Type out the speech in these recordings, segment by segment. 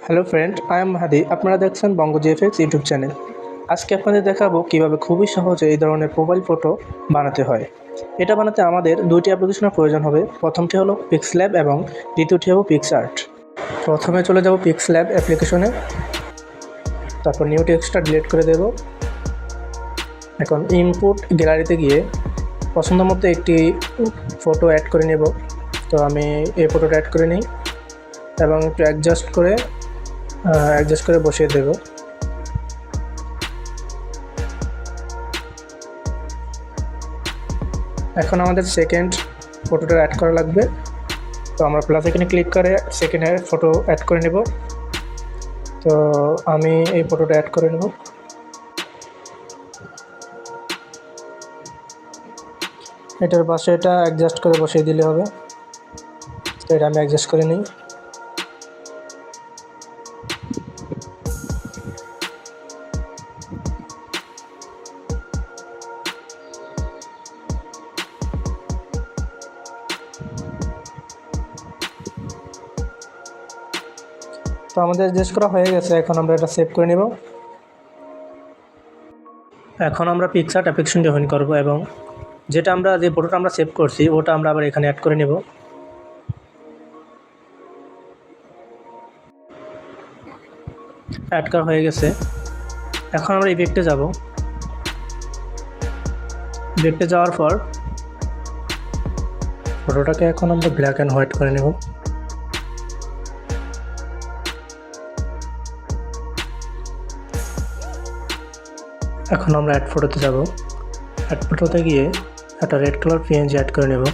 Hello friend, I am হাদি। আপনারা দেখছেন বঙ্গ GFX YouTube channel. আজকে আপনাদের দেখাবো কিভাবে খুবই সহজে এই ধরনের প্রোফাইল ফটো বানাতে হয়। এটা বানাতে আমাদের দুইটি অ্যাপ্লিকেশনের প্রয়োজন হবে। প্রথমটি হলো পিক্সল্যাব এবং দ্বিতীয়টি হলো পিক্সআর্ট। প্রথমে চলে যাব পিক্সল্যাব অ্যাপ্লিকেশনে, তারপর নিউ টেক্সটটা ডিলিট করে দেব। এখন ইনপুট গ্যালারিতে গিয়ে পছন্দ মতো একটি ফটো অ্যাড করে নেব। তো আমি এই ফটোটা অ্যাড করে নিই এবং একটু অ্যাডজাস্ট করে বসিয়ে দেব। এখন আমাদের সেকেন্ড ফটোটা অ্যাড করা লাগবে। তো আমরা প্লাস এখানে ক্লিক করে সেকেন্ডের ফটো অ্যাড করে নেব। তো আমি এই ফটোটা অ্যাড করে নেব। এটার পাশে এটা অ্যাডজাস্ট করে বসিয়ে দিলে হবে। তো এটা আমি অ্যাডজাস্ট করে নিই। তো আমাদের অ্যাডজাস্ট করা হয়ে গেছে। এখন আমরা এটা সেভ করে নেব। এখন আমরা পিক্সআর্ট অ্যাপ্লিকেশনটি ওপেন করব এবং যে ফটোটা আমরা সেভ করছি ওটা আমরা আবার এখানে অ্যাড করে নেব। অ্যাড করা হয়ে গেছে। এখন আমরা ইফেক্টে যাব। ইফেক্টে যাওয়ার পর ফটোটাকে এখন আমরা ব্ল্যাক অ্যান্ড হোয়াইট করে নেব। এখন আমরা অ্যাড ফটোতে যাব। অ্যাড ফটোতে গিয়ে একটা রেড কালার পিএনজি অ্যাড করে নেব।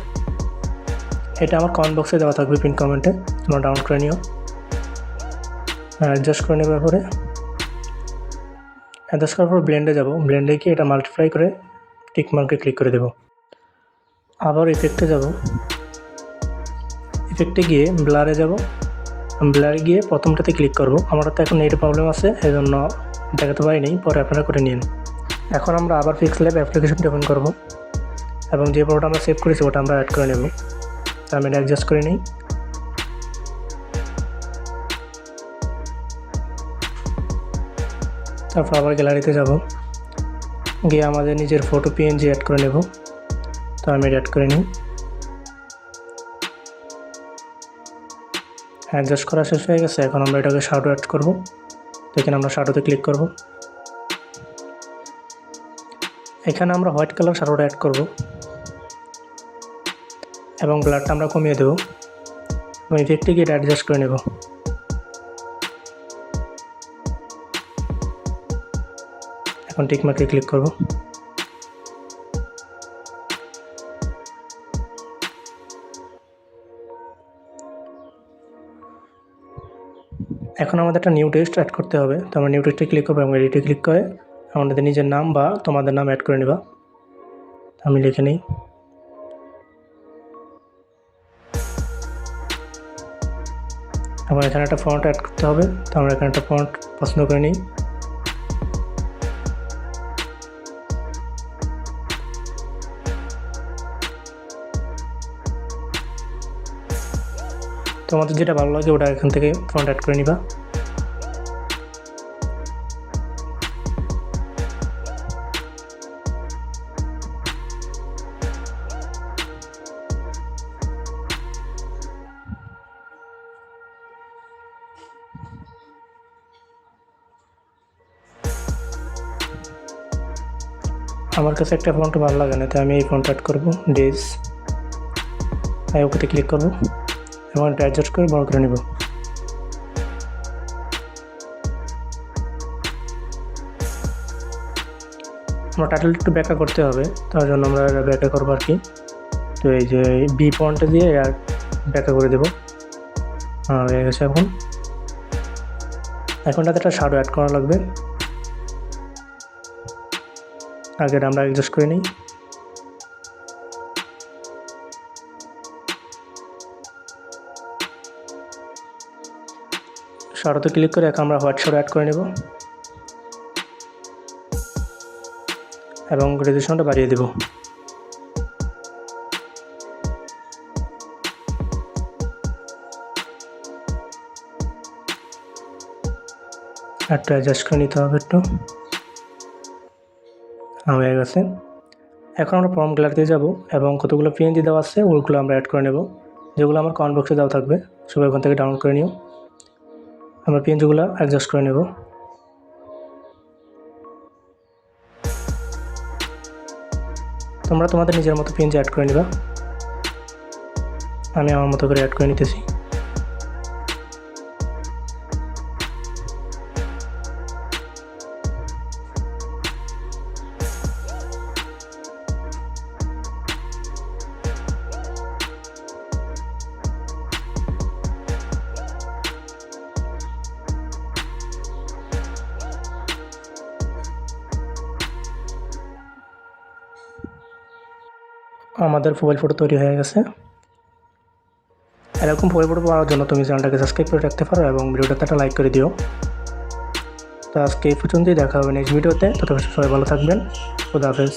এটা আমার কমেন্ট বক্সে দেওয়া থাকবে, পিন কমেন্টে, তোমরা ডাউনলোড করে নিও। অ্যাডজাস্ট করে নেবার পরে অ্যাডজাস্ট করার পর ব্লেন্ডে যাব। ব্লেন্ডে গিয়ে এটা মাল্টিপ্লাই করে টিক মার্কে ক্লিক করে দেব। আবার ইফেক্টে যাব। ইফেক্টে গিয়ে ব্লারে যাব। ব্লারে গিয়ে প্রথমটাতে ক্লিক করব। আমার তো এখন নেট প্রবলেম আছে, এই জন্য দেখাতে পারিনি, পরে আপনারা করে নিন। এখন আমরা আবার পিক্সল্যাব অ্যাপ্লিকেশনটি ওপেন করব এবং যে ফটোটা আমরা সেভ করেছি ওটা আমরা অ্যাড করে নেব। তো আমি এটা অ্যাডজাস্ট করে নিই। তারপর আবার গ্যালারিতে যাব, গিয়ে আমাদের নিজের ফটো পিএনজি অ্যাড করে নেব। তো আমি এটা অ্যাড করে নিই। অ্যাডজাস্ট করা শেষ হয়ে গেছে। এখন আমরা এটাকে শ্যাডো অ্যাড করব। এখানে আমরা শ্যাডোতে ক্লিক করব। এখানে আমরা হোয়াইট কালার শ্যাডোটা অ্যাড করব এবং ব্লারটা আমরা কমিয়ে দেব এবং ইফেক্টে গিয়ে এটা অ্যাডজাস্ট করে নেব। এখন টিক মার্কে ক্লিক করব। এখন আমাদের একটা নিউ টেক্সট অ্যাড করতে হবে। তো আমরা নিউ টেক্সটে ক্লিক করবো এবং এডিটে ক্লিক করে আমাদের নিজের নাম বা তোমাদের নাম অ্যাড করে নেবা। আমি লিখে নিই। আমার এখানে একটা ফন্ট অ্যাড করতে হবে। তো আমরা এখানে একটা ফন্ট পছন্দ করে নিই। তোমাদের যেটা ভালো লাগে ওটা এখান থেকে ফন্ট অ্যাড করে নিবা। আমার কাছে একটা ফন্ট ভালো লাগে না, তাই আমি এই ফন্ট অ্যাড করবো। ডেজ ওকেতে ক্লিক করবো এবং এটা অ্যাডজাস্ট করে বড় করে নেব। আমরা টাইটেল একটু ব্যাখ্যা করতে হবে, তার জন্য আমরা ব্যাখ্যা করবো আর কি। তো এই যে বি ফন্টে দিয়ে আর ব্যাখ্যা করে দেবো। হয়ে গেছে। এখন তাতে একটা শ্যাডো অ্যাড করা লাগবে। আগে আমরা অ্যাডজাস্ট করে নিই। শ্যাডোতে ক্লিক করে এখন আমরা হোয়াইট শ্যাডো অ্যাড করে নেব এবং রেজোলিউশনটা বাড়িয়ে দেব। একটু অ্যাডজাস্ট করে নিতে হবে একটু। হয়ে গেছে। এখন আমরা ফর্ম গ্যালারিতে যাব এবং কতগুলো পিএনজি দেওয়া আছে ওগুলো আমরা অ্যাড করে নেব, যেগুলো আমার কমেন্ট বক্সে দেওয়া থাকবে। সবাই ওখান থেকে ডাউনলোড করে নিও। আমরা পিএনজিগুলো অ্যাডজাস্ট করে নেব। তোমরা তোমাদের নিজের মতো পিএনজি অ্যাড করে নিবা। আমি আমার মতো করে অ্যাড করে নিতেছি। আমাদের প্রোফাইল ফটো তৈরি হয়ে গেছে। এরকম প্রোফাইল ফটো পাওয়ার জন্য তুমি চ্যানেলটাকে সাবস্ক্রাইব করে রাখতে পারো এবং ভিডিওটাতে একটা লাইক করে দিও। তো আজকে এই পর্যন্তই, দেখা হবে নেক্সট ভিডিওতে। ততক্ষণ সবাই ভালো থাকবেন। খুদা হাফেজ।